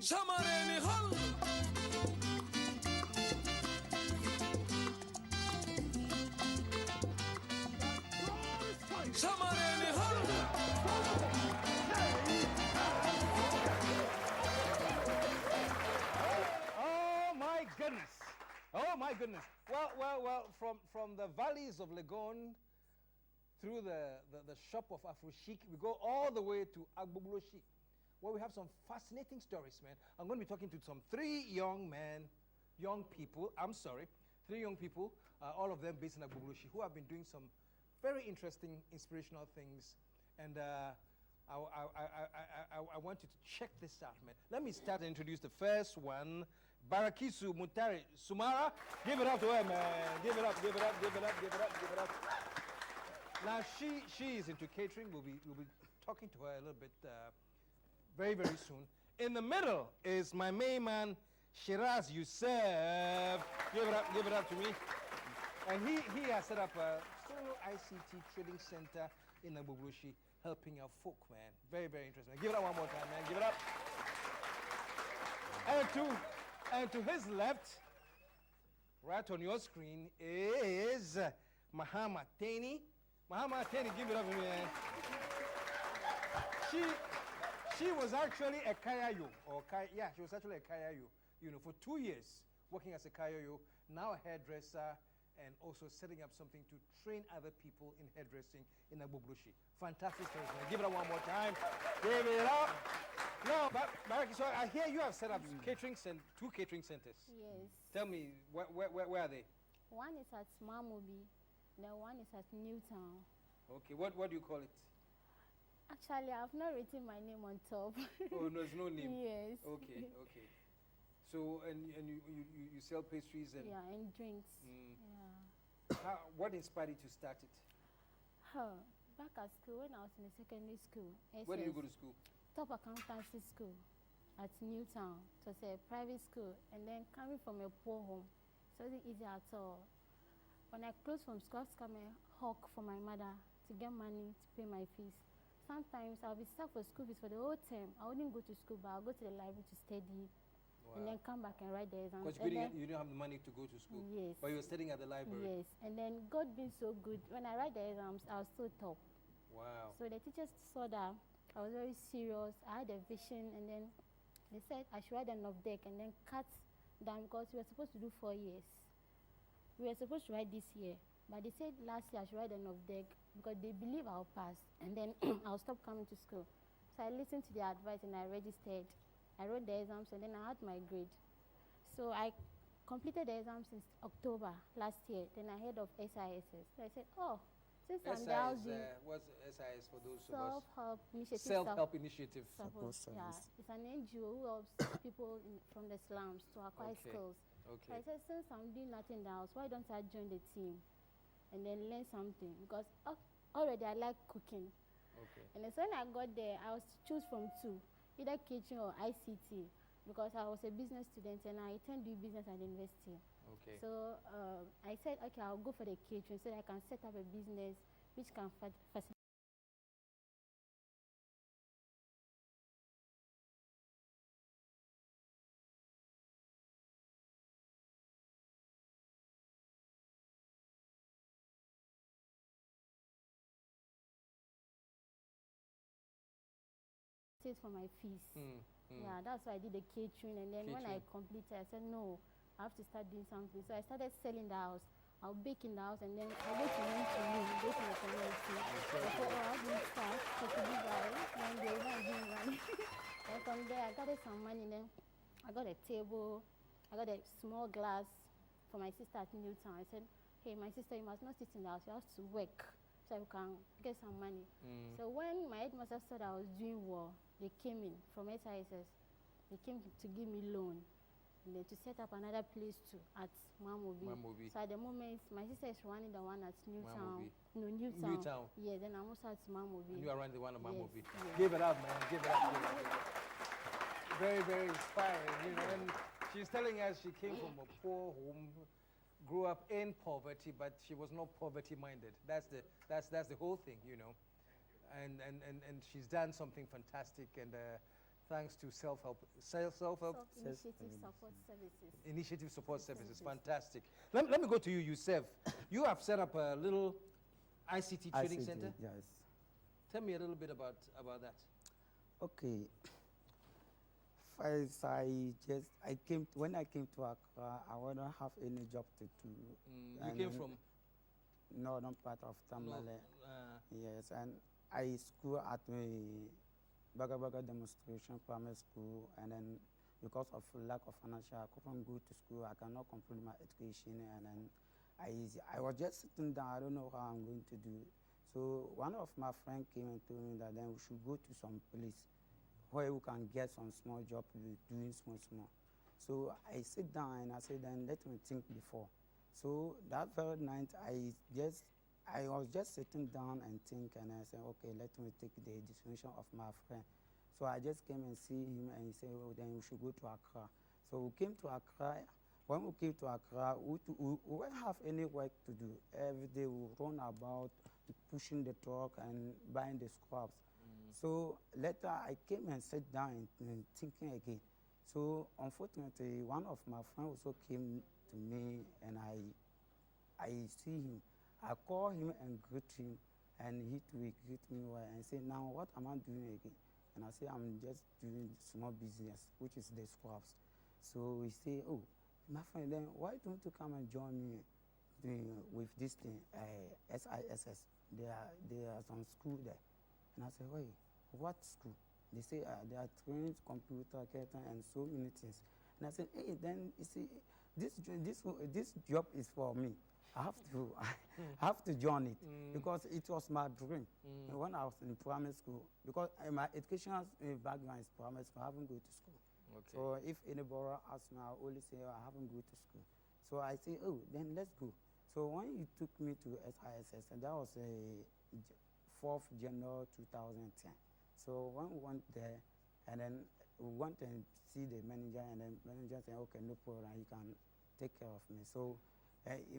Samareni hal. Samareni hal. Oh my goodness. Oh my goodness. Well, from the valleys of Legon through the shop of Afro Chic, we go all the way to Agbogboshi, where we have some fascinating stories, man. I'm going to be talking to some three young people, all of them based in Agbogboshi, who have been doing some very interesting, inspirational things. And I want you to check this out, man. Let me start and introduce the first one, Barakisu Mutari Sumara. Give it up to her, man. Give it up, give it up, give it up, give it up, give it up. Now, she is into catering. We'll be talking to her a little bit very, very soon. In the middle is my main man, Shiraz Youssef. Give it up to me. And he has set up a solo ICT trading center in Agbogboshi, helping our folk, man. Very, very interesting. Give it up one more time, man. Give it up. And to his left, right on your screen, is Mahama Tani. Mahama Tani, give it up to me, man. She was actually a Kayayo, she was actually a Kayayo, for 2 years, working as a Kayayo, now a hairdresser, and also setting up something to train other people in hairdressing in Agbogboshi. Fantastic story, man. Give it up one more time. Give it up. Now, Baraki, so I hear you have set up two catering centers. Yes. Tell me, where are they? One is at Mamobi, the one is at Newtown. Okay, what do you call it? Actually, I've not written my name on top. Oh, no, there's no name. Yes. Okay. So, and you sell pastries and... Yeah, and drinks. Yeah. What inspired you to start it? Back at school, when I was in the secondary school. Where did you go to school? Top Accountancy School at Newtown. It was a private school. And then coming from a poor home, it wasn't easy at all. When I closed from school, I had to come and hawk for my mother to get money to pay my fees. Sometimes I'll be stuck for school fees for the whole term. I wouldn't go to school, but I'll go to the library to study. Wow. And then come back and write the exams. Because you didn't have the money to go to school. Yes. But you were studying at the library. Yes. And then God being so good, when I write the exams, I was so top. Wow. So the teachers saw that I was very serious. I had a vision, and then they said I should write an off deck and then cut down, because we were supposed to do 4 years. We were supposed to write this year, but they said last year I should write an off deck because they believe I'll pass, and then I'll stop coming to school. So I listened to their advice and I registered. I wrote the exams and then I had my grade. So I completed the exams since October last year. Then I heard of SISS. So I said, oh, since I'm dowsing. What's SIS for those of us? Self-help initiative. Self-help initiative. Yeah, it's an NGO who helps people from the slums to acquire skills. Okay. So I said, since I'm doing nothing in the house, why don't I join the team and then learn something? Because already I like cooking. Okay. And then so when I got there, I was to choose from two, either kitchen or ICT, because I was a business student and I intend to do business at the university. Okay. So I said, okay, I'll go for the catering so that I can set up a business which can facilitate for my fees. Yeah, that's why I did the catering, and then when I completed, I said, no, I have to start doing something. So I started selling the house. I'll bake in the house, and then I'll go to room to room, go to the community. I said, oh, I'll do stuff, so to do that, and they were doing money. And from there, I gathered some money, then I got a table, I got a small glass for my sister at Newtown. I said, hey, my sister, you must not sit in the house, you have to work so you can get some money. So when my headmaster saw that I was doing well, they came in from SISS. They came to give me loan and then to set up another place too at Mamobi. So at the moment, my sister is running the one at Newtown. No, Newtown. Yeah, then I'm also at Mamobi. And you are running the one at Mamobi. Yes. Give it up, man. Give it up. Very, very inspiring. And she's telling us she came from a poor home, grew up in poverty, but she was not poverty-minded. That's the whole thing, And she's done something fantastic, and thanks to self-help, self-help Self-initiative support services. initiative support services. Fantastic. Let me go to you, Yusef. You have set up a little ICT training ICT, center. Yes. Tell me a little bit about that. Okay. First, when I came to Accra, I wouldn't have any job to do. You And came from northern part of Tamale. Yes, and I school at the Baga Baga demonstration primary school, and then because of lack of financial, I couldn't go to school. I cannot complete my education, and then I was just sitting down. I don't know how I'm going to do. So one of my friends came and told me that then we should go to some place where we can get some small job doing small. So I sit down and I said, then let me think before. So that very night, I was just sitting down and think, and I said, okay, let me take the decision of my friend. So I just came and see him, and he said, well, then we should go to Accra. So we came to Accra. When we came to Accra, we didn't have any work to do. Every day we run about, pushing the truck and buying the scraps. So later I came and sat down and thinking again. So unfortunately, one of my friends also came to me, and I see him. I call him and greet him, and he too greet me well and say, now what am I doing again? And I say, I'm just doing small business, which is the scraps. So he say, oh, my friend, then why don't you come and join me with this thing, SISS? There are some school there. And I say, wait, what school? They say they are training computer, and so many things. And I said, hey, then you see, this job is for me. I have to join it because it was my dream. When I was in primary school, because my educational background is primary school, I haven't gone to school. Okay. So if anybody asks me, I always say, I haven't gone to school. So I say, oh, then let's go. So when you took me to SISS, and that was 4th January 2010. So when we went there, and then we went and see the manager, and then manager said, okay, no problem, you can take care of me. So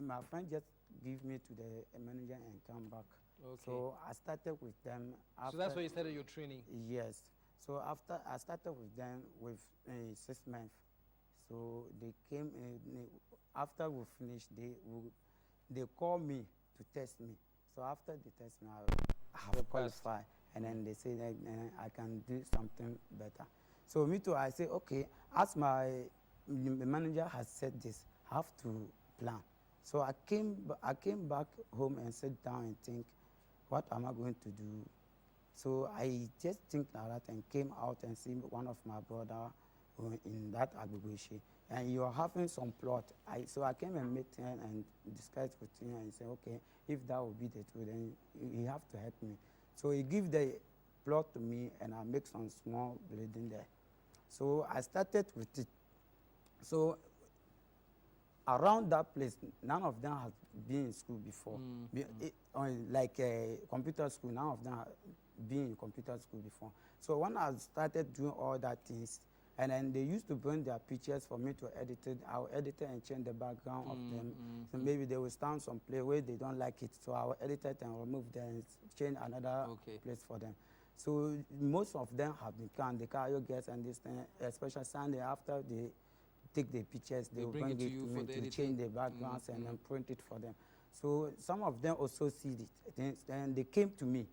my friend just give me to the manager and come back. Okay. So I started with them. So that's where you started your training? Yes. So after I started with them with 6 months. So they came, after we finished, they called me to test me. So after they test me, I have qualified, and then they say that I can do something better. So me too, I say, okay, as my manager has said this, I have to plan. So I came back home and sat down and think, what am I going to do? So I just think like that and came out and see one of my brother in that Agbogbeshe, and you are having some plot. So I came and met him and discussed with him and said, okay, if that will be the truth, then you have to help me. So he give the plot to me, and I make some small building there. So I started with it. So around that place, none of them have been in school before. Like computer school, none of them have been in computer school before. So when I started doing all that things, and then they used to bring their pictures for me to edit it. I'll edit it and change the background of them. So maybe they will stand some place where they don't like it. So I'll edit it and remove them and change another place for them. So most of them have been come, the carrier guests and this thing, especially Sunday after they take the pictures, they will bring it to me to change the backgrounds and then print it for them. So some of them also see it. Then they came to me.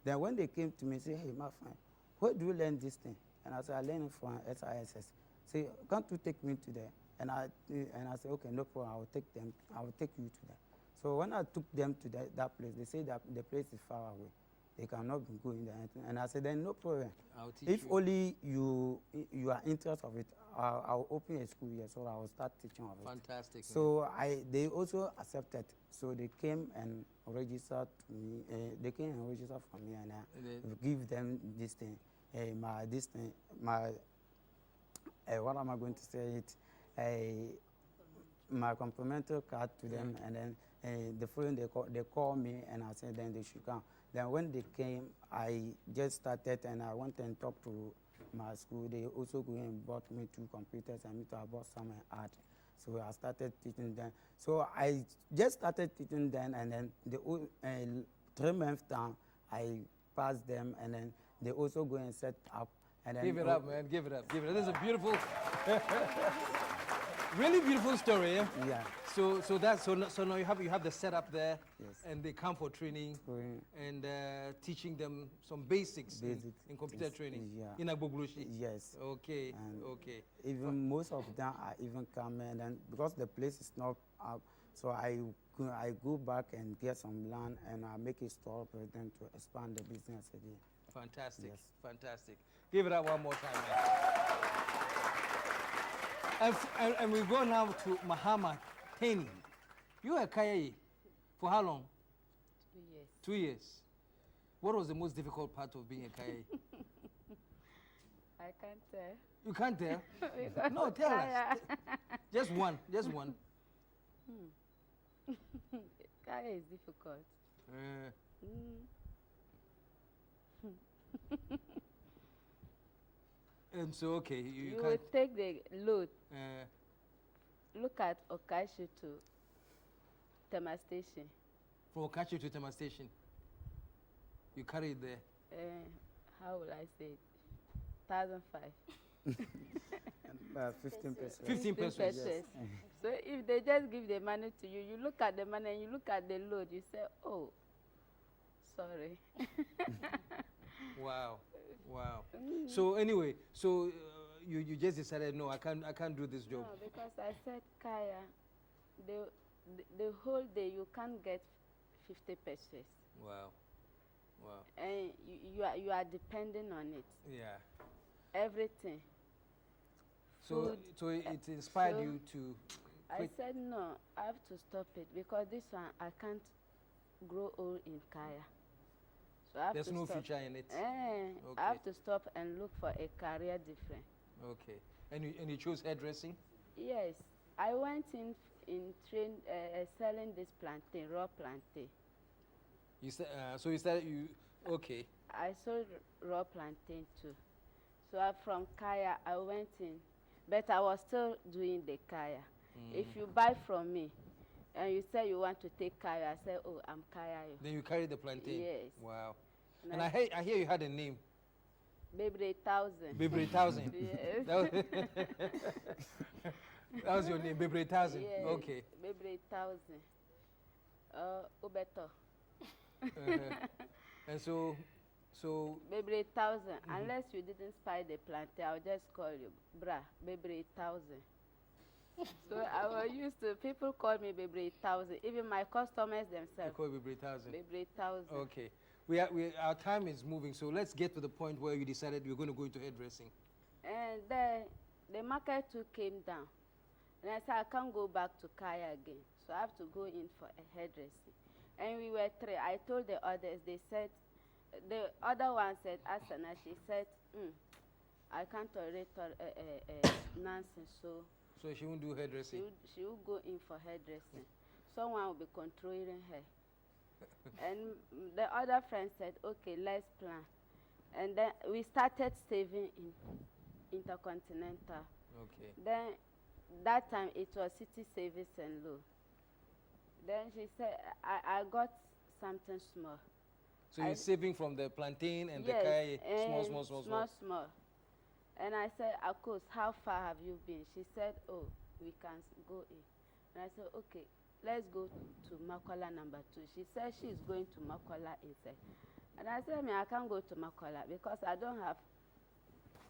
Then when they came to me, say, hey, my friend, where do you learn this thing? And I said, I learned it from SISS. Say, can't you take me to there? And I said, okay, no problem, I will take you to there. So when I took them to that place, they say that the place is far away. They cannot be going there. And I said, then no problem. If only you are interested of it, I'll open a school here, so I will start teaching of it. Fantastic. So they also accepted. So they came and registered me. They came and registered for me, and I give them this thing. What am I going to say it? My complimentary card to them, and then the following they call me, and I said then they should come. Then when they came, I just started, and I went and talked to my school. They also go and bought me 2 computers, and me too, I bought some and art. So I started teaching them. So I just started teaching them, and then the 3 months down, I passed them, and then they also go and set up And then Give it up, man. Give it up. Give it up. This is a beautiful, really beautiful story. Yeah. Yeah. So now you have the setup there, Yes. and they come for training Training. and teaching them some basics Basic in computer things, training. yeah. In Agboglushi. Yes. Okay. And Okay. Even most of them are even coming, and because the place is not up, so I go back and get some land and I make a store for them to expand the business again. Fantastic. Yes. Fantastic. Give it up one more time, man. And we go now to Mahama Teni. You were Kaya for how long? 2 years. 2 years. What was the most difficult part of being a Kaya? I can't tell. You can't tell? Because No, tell us. Kaya- Just one. Just one. Kaya is difficult. Mm. And so, okay, you You can't. will take the load. Uh, Look at Okashi to Tema Station. from Okachi to Tema Station, you carry it there. How will I say it? 1,005. 15%. 15 pesos. pesos. So if they just give the money to you, you look at the money and you look at the load, you say, oh, sorry. Wow. Wow. So anyway, you just decided, no, I can't do this job. No, because I said, Kaya, the whole day you can't get 50 pesos. Wow. Wow. And you are depending on it. Yeah. Everything. So Food, it inspired so you to I quit. said, no, I have to stop it because this one, I can't grow old in Kaya. So I have There's to no stop. future in it. I Okay. have to stop and look for a career different. Okay. And you chose hairdressing? Yes, I went in selling this plantain, raw plantain. You said so. You started okay. I sold raw plantain too. So from Kaya, I went in, but I was still doing the Kaya. If you buy from me, and you say you want to take Kaya, I say, oh, I'm Kaya. Then you carried the plantain. Yes. Wow. And And I- I hear you had a name. Baby 1,000. Bebre 1000. Yes. That was your name, Bebre 1000. Yes. Okay. Baby 1,000. Ubeto. And so Baby 1,000. Unless you didn't spy the plantain, I'll just call you, bra, baby 1,000. So I was used to, people call me baby 1,000. Even my customers I themselves, call you Bebre 1000. baby 1,000. Okay. Our time is moving, so let's get to the point where you decided you're going to go into hairdressing. And then the market too came down. And I said, I can't go back to Kaya again. So I have to go in for a hairdressing. And we were three. I told the others, they said, the other one said, Asana, she said, I can't tolerate nonsense. So So she won't do hairdressing. she will go in for hairdressing. Someone will be controlling her. And the other friend said, okay, let's plan. And then we started saving in Intercontinental. Okay. Then that time it was City Service and Low. Then she said, I got something small. So you're saving from the plantain and the kai, small. And I said, Akos, how far have you been? She said, oh, we can go in. And I said, okay, let's go to Makola number 2. She said she's going to Makola inside. And I said, I can't go to Makola because I don't have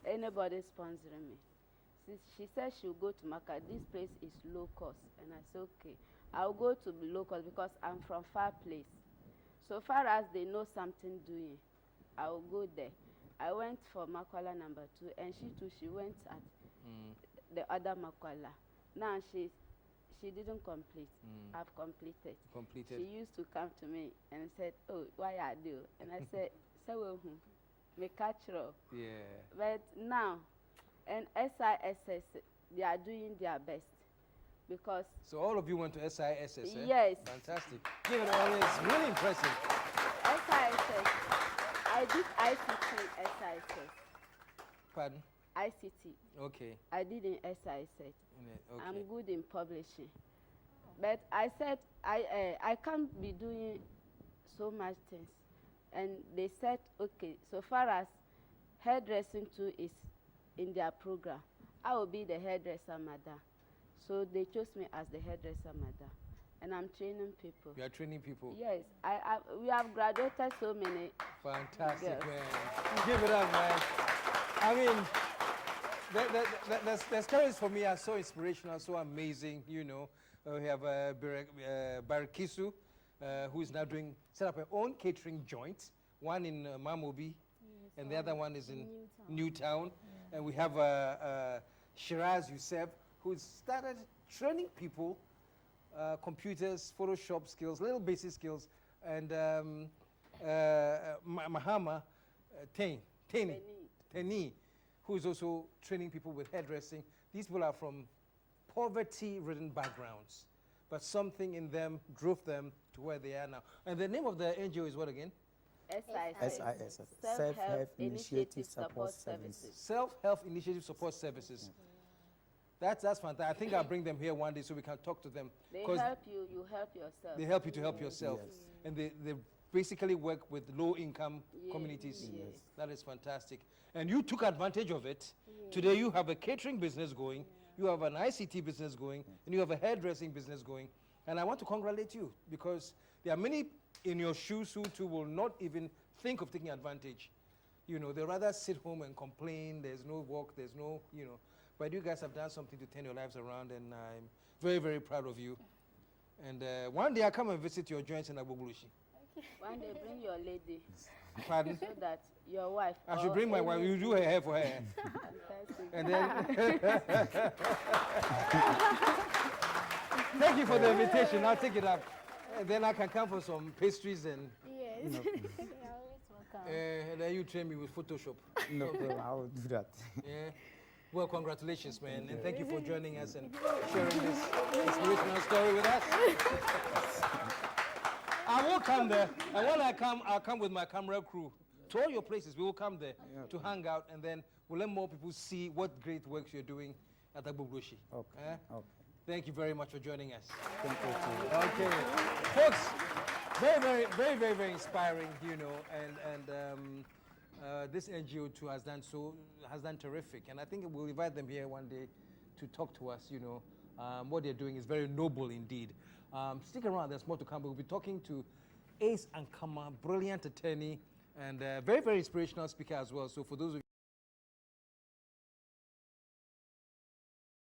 anybody sponsoring me. She said she'll go to Makola. This place is low cost. And I said, okay, I'll go to the low cost because I'm from far place. So far as they know something doing, I will go there. I went for Makola number 2, and she too, she went at the other Makola. Now she didn't complete. I've completed. Completed. She used to come to me and said, oh, why I do? And I said, so me catch her. Yeah. But now, and SISS, they are doing their best because So all of you went to SISS, eh? Yes. Fantastic. Give it all. It's really impressive. SISS, I did ICT in SISS. Pardon? ICT. Okay. I did in SISS. Okay. I'm good in publishing. But I said, I can't be doing so much things. And they said, okay, so far as hairdressing too is in their program. I will be the hairdresser mother. So they chose me as the hairdresser mother. And I'm training people. You are training people. Yes, we have graduated so many. Fantastic, Yes. man. Give it up, man. I mean, the stories for me are so inspirational, so amazing, you know. We have Barakisu, who is now set up her own catering joint, one in Mamobi, and the other one is in Newtown. And we have Shiraz Youssef, who started training people, computers, Photoshop skills, little basic skills, and Mahama Teni, who is also training people with hairdressing. These people are from poverty-ridden backgrounds, but something in them drove them to where they are now. And the name of the NGO is what again? SIS, Self-Help Initiative Support Services. Self-Help Initiative Support Services. That's fantastic. I think I'll bring them here one day so we can talk to them. They help you, you help yourself. They help you to help yourself. Yes. And they basically work with low-income communities. Yes. That is fantastic. And you took advantage of it. Today you have a catering business going, you have an ICT business going, and you have a hairdressing business going. And I want to congratulate you because there are many in your shoes who too will not even think of taking advantage. You know, they rather sit home and complain, there's no work, there's no, you know. But you guys have done something to turn your lives around, and I'm very, very proud of you. And one day I'll come and visit your joints in Agbogbloshie. One day bring your lady. Pardon? So that your wife. I should bring my wife. You do her hair for her. Fantastic. And then thank you for the invitation. I'll take it up. And then I can come for some pastries and Yes. No, You're always welcome. and then you train me with Photoshop. no problem, I will do that. Yeah. Well, congratulations, man, and thank you for joining us and sharing this inspirational story with us. I will come there, and when I come, I'll come with my camera crew to all your places. We will come there to hang out, and then we'll let more people see what great works you're doing at Agbogbloshie. Okay. Okay. Thank you very much for joining us. Thank you too. Okay, folks, very inspiring, you know, and this NGO too has done terrific, and I think we'll invite them here one day to talk to us. You know, what they're doing is very noble indeed. Stick around; there's more to come. We'll be talking to Ace Ankama, brilliant attorney, and very inspirational speaker as well. So for those of